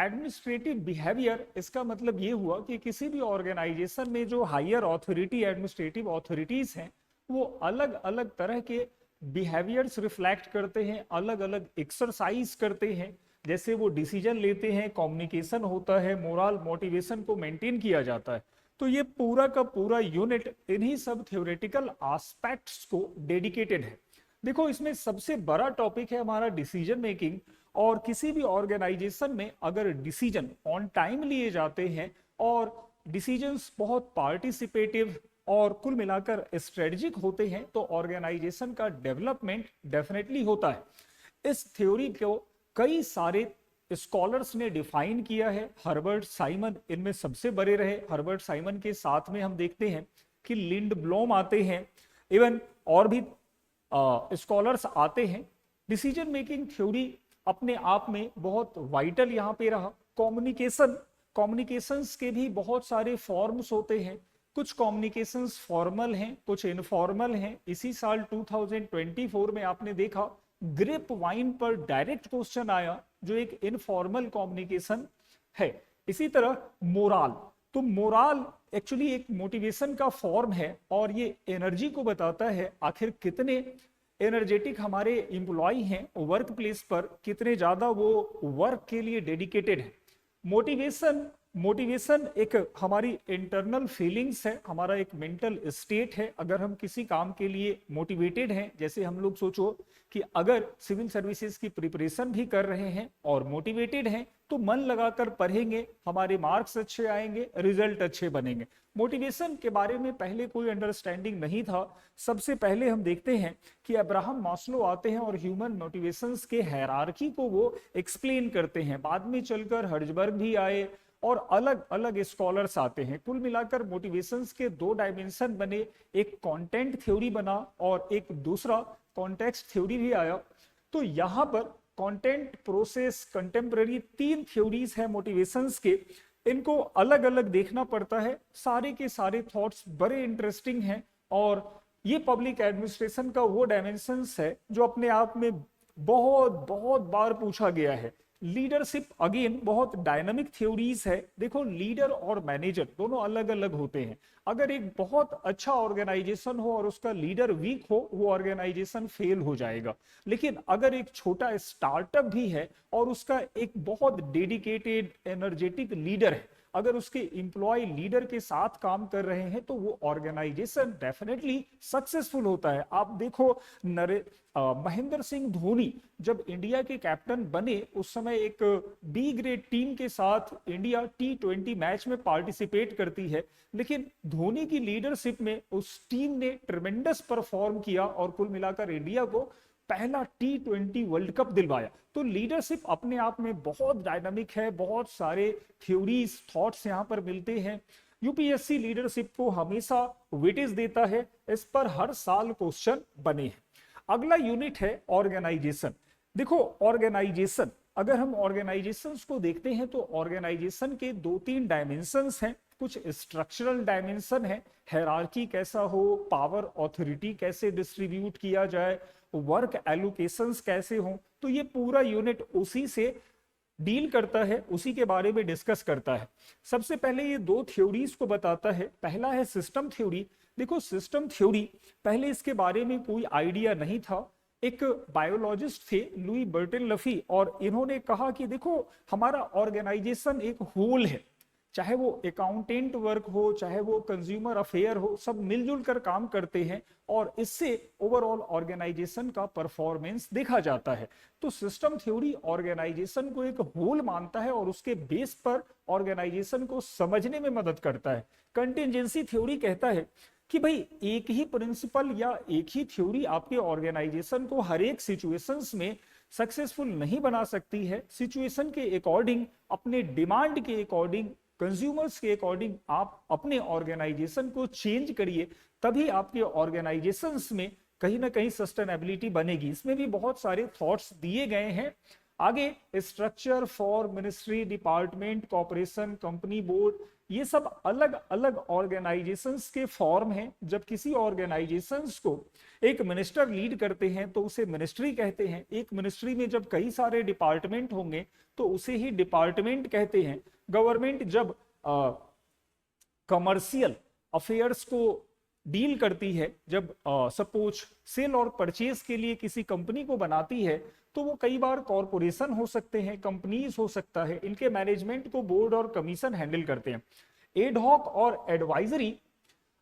Administrative behaviour, इसका मतलब ये हुआ कि किसी भी ऑर्गेनाइजेशन में जो हायर ऑथोरिटी, एडमिनिस्ट्रेटिव ऑथोरिटीज हैं, वो अलग अलग तरह के बिहेवियर्स रिफ्लेक्ट करते हैं, अलग अलग एक्सरसाइज करते हैं। जैसे वो डिसीजन लेते हैं, कम्युनिकेशन होता है, मोरल मोटिवेशन को मेंटेन किया जाता है। तो ये पूरा का पूरा यूनिट इन्हीं सब थ्योरेटिकल एस्पेक्ट्स को डेडिकेटेड है। देखो, इसमें सबसे बड़ा टॉपिक है हमारा डिसीजन मेकिंग। और किसी भी ऑर्गेनाइजेशन में अगर डिसीजन ऑन टाइम लिए जाते हैं और डिसीजंस बहुत पार्टिसिपेटिव और कुल मिलाकर स्ट्रेटेजिक होते हैं, तो ऑर्गेनाइजेशन का डेवलपमेंट डेफिनेटली होता है। इस थ्योरी को कई सारे स्कॉलर्स ने डिफाइन किया है। हर्बर्ट साइमन इनमें सबसे बड़े रहे। हर्बर्ट साइमन के साथ में हम देखते हैं कि लिंड ब्लॉम आते हैं, इवन और भी स्कॉलर्स आते हैं। डिसीजन मेकिंग थ्योरी अपने आप में बहुत वाइटल यहाँ पे रहा। कम्युनिकेशंस के भी बहुत सारे फॉर्म्स होते हैं। कुछ कम्युनिकेशंस फॉर्मल हैं, कुछ इनफॉर्मल हैं। इसी साल 2024 में आपने देखा ग्रेप वाइन पर डायरेक्ट क्वेश्चन आया, जो एक इनफॉर्मल कम्युनिकेशन है। इसी तरह मोराल, तो मोराल एक्चुअली एक मोटिवेशन का फॉर्म है और ये एनर्जी को बताता है, आखिर कितने एनर्जेटिक हमारे एम्प्लॉय हैं वर्क प्लेस पर, कितने ज्यादा वो वर्क के लिए डेडिकेटेड है। मोटिवेशन एक हमारी इंटरनल फीलिंग्स है, हमारा एक मेंटल स्टेट है। अगर हम किसी काम के लिए मोटिवेटेड हैं, जैसे हम लोग सोचो कि अगर सिविल सर्विसेज की प्रिपरेशन भी कर रहे हैं और मोटिवेटेड हैं, तो मन लगाकर पढ़ेंगे, हमारे मार्क्स अच्छे आएंगे, रिजल्ट अच्छे बनेंगे। मोटिवेशन के बारे में पहले कोई अंडरस्टैंडिंग नहीं था। सबसे पहले हम देखते हैं कि अब्राहम मास्लो आते हैं और ह्यूमन मोटिवेशंस के हायरार्की को वो एक्सप्लेन करते हैं। बाद में चलकर हर्जबर्ग भी आए और अलग अलग स्कॉलर्स आते हैं। कुल मिलाकर मोटिवेशंस के दो डायमेंशन बने, एक कंटेंट थ्योरी बना और एक दूसरा कॉन्टेक्स्ट थ्योरी भी आया। तो यहाँ पर कंटेंट, प्रोसेस, कंटेम्पररी, तीन थ्योरीज है मोटिवेशंस के। इनको अलग अलग देखना पड़ता है। सारे के सारे थॉट्स बड़े इंटरेस्टिंग हैं और ये पब्लिक एडमिनिस्ट्रेशन का वो डायमेंशंस है जो अपने आप में बहुत बहुत बार पूछा गया है। लीडरशिप अगेन बहुत डायनामिक थ्योरीज है। देखो, लीडर और मैनेजर दोनों अलग अलग होते हैं। अगर एक बहुत अच्छा ऑर्गेनाइजेशन हो और उसका लीडर वीक हो, वो ऑर्गेनाइजेशन फेल हो जाएगा। लेकिन अगर एक छोटा स्टार्टअप भी है और उसका एक बहुत डेडिकेटेड एनर्जेटिक लीडर है, अगर उसके एम्प्लॉय लीडर के साथ काम कर रहे हैं, तो वो ऑर्गेनाइजेशन डेफिनेटली सक्सेसफुल होता है। आप देखो, महेंद्र सिंह धोनी जब इंडिया के कैप्टन बने, उस समय एक बी ग्रेड टीम के साथ इंडिया T20 मैच में पार्टिसिपेट करती है, लेकिन धोनी की लीडरशिप में उस टीम ने ट्रेमेंडस परफॉर्म किया और कुल मिलाकर इंडिया को पहला T20 वर्ल्ड कप दिलवाया। तो लीडरशिप अपने आप में बहुत डायनामिक है, बहुत सारे थ्योरीज, थॉट्स यहाँ पर मिलते हैं। यूपीएससी लीडरशिप को हमेशा वेटेज देता है, इस पर हर साल क्वेश्चन बने हैं। अगला यूनिट है ऑर्गेनाइजेशन। देखो, ऑर्गेनाइजेशन, अगर हम ऑर्गेनाइजेशंस को देखते हैं तो ऑर्गेनाइजेशन के दो तीन डायमेंशंस हैं। कुछ स्ट्रक्चरल डायमेंशन है, हायरार्की कैसा हो, पावर ऑथोरिटी कैसे डिस्ट्रीब्यूट किया जाए, वर्क एलोकेशंस कैसे हो। तो ये पूरा यूनिट उसी से डील करता है, उसी के बारे में डिस्कस करता है। सबसे पहले ये दो थ्योरीज को बताता है। पहला है सिस्टम थ्योरी। देखो, सिस्टम थ्योरी, पहले इसके बारे में कोई आइडिया नहीं था। एक बायोलॉजिस्ट थे लुई बर्टन लफी, और इन्होंने कहा कि देखो, हमारा ऑर्गेनाइजेशन एक होल है, चाहे वो अकाउंटेंट वर्क हो, चाहे वो कंज्यूमर अफेयर हो, सब मिलजुल कर काम करते हैं और इससे ओवरऑल ऑर्गेनाइजेशन का परफॉर्मेंस देखा जाता है। तो सिस्टम थ्योरी ऑर्गेनाइजेशन को एक होल मानता है और उसके बेस पर ऑर्गेनाइजेशन को समझने में मदद करता है। कंटिजेंसी थ्योरी कहता है कि भाई, एक ही प्रिंसिपल या एक ही थ्योरी आपके ऑर्गेनाइजेशन को हर एक सिचुएशंस में सक्सेसफुल नहीं बना सकती है। सिचुएशन के अकॉर्डिंग, अपने डिमांड के अकॉर्डिंग, कंज्यूमर्स के अकॉर्डिंग आप अपने ऑर्गेनाइजेशन को चेंज करिए, तभी आपके ऑर्गेनाइजेशंस में कहीं ना कहीं सस्टेनेबिलिटी बनेगी। इसमें भी बहुत सारे थॉट्स दिए गए हैं। आगे structure for ministry, department, corporation, company, board, ये सब अलग अलग ऑर्गेनाइजेशंस के फॉर्म हैं। जब किसी ऑर्गेनाइजेशंस को एक मिनिस्टर लीड करते हैं तो उसे मिनिस्ट्री कहते हैं। एक मिनिस्ट्री में जब कई सारे डिपार्टमेंट होंगे तो उसे ही डिपार्टमेंट कहते हैं। गवर्नमेंट जब कमर्शियल अफेयर्स को डील करती है, जब सपोज सेल और परचेज के लिए किसी कंपनी को बनाती है, तो वो कई बार कॉरपोरेशन हो सकते हैं, कंपनीज हो सकता है, इनके मैनेजमेंट को बोर्ड और कमीशन हैंडल करते हैं। एडहॉक और एडवाइजरी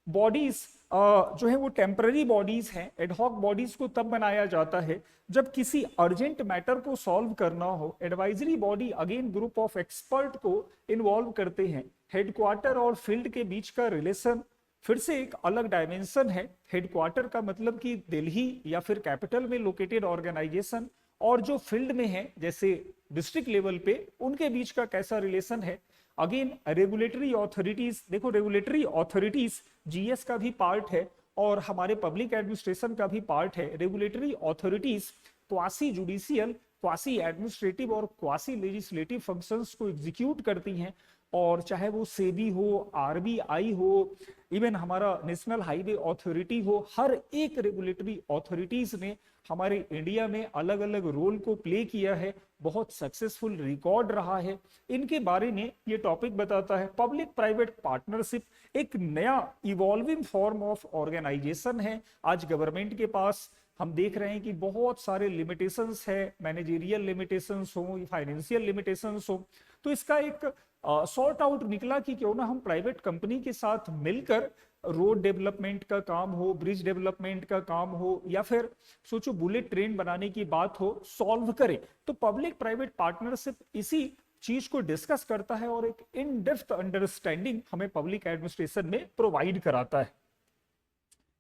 बॉडीज जो है वो टेम्पररी बॉडीज हैं। एडहॉक बॉडीज को तब बनाया जाता है जब किसी अर्जेंट मैटर को सॉल्व करना हो। Advisory body again group of expert को इन्वॉल्व करते हैं। हेडक्वार्टर और फील्ड के बीच का रिलेशन फिर से एक अलग डायमेंशन है। हेडक्वार्टर का मतलब कि दिल्ली या फिर कैपिटल में लोकेटेड ऑर्गेनाइजेशन, और जो फील्ड में है जैसे डिस्ट्रिक्ट लेवल पे, उनके बीच का कैसा रिलेशन है। अगेन रेगुलेटरी ऑथोरिटीज, देखो रेगुलेटरी ऑथोरिटीज जीएस का भी पार्ट है और हमारे पब्लिक एडमिनिस्ट्रेशन का भी पार्ट है। Regulatory authorities quasi judicial, quasi administrative और क्वासी लेजिस्लेटिव फंक्शंस को एग्जीक्यूट करती हैं। और चाहे वो सेबी हो, आरबीआई हो, इवन हमारा नेशनल हाईवे अथॉरिटी हो, हर एक रेगुलेटरी अथॉरिटीज ने हमारे इंडिया में अलग अलग रोल को प्ले किया है, बहुत सक्सेसफुल रिकॉर्ड रहा है। इनके बारे में ये टॉपिक बताता है। पब्लिक प्राइवेट पार्टनरशिप एक नया इवॉल्विंग फॉर्म ऑफ ऑर्गेनाइजेशन है। आज गवर्नमेंट के पास हम देख रहे हैं कि बहुत सारे लिमिटेशंस है, मैनेजेरियल लिमिटेशंस हो, फाइनेंशियल लिमिटेशंस हो। तो इसका एक सॉर्ट आउट निकला कि क्यों ना हम प्राइवेट कंपनी के साथ मिलकर रोड डेवलपमेंट का काम हो, ब्रिज डेवलपमेंट का काम हो, या फिर सोचो बुलेट ट्रेन बनाने की बात हो, सॉल्व करें। तो पब्लिक प्राइवेट पार्टनरशिप इसी चीज को डिस्कस करता है और एक इन डेप्थ अंडरस्टैंडिंग हमें पब्लिक एडमिनिस्ट्रेशन में प्रोवाइड कराता है।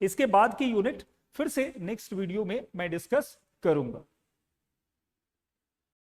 इसके बाद की यूनिट फिर से नेक्स्ट वीडियो में मैं डिस्कस करूंगा।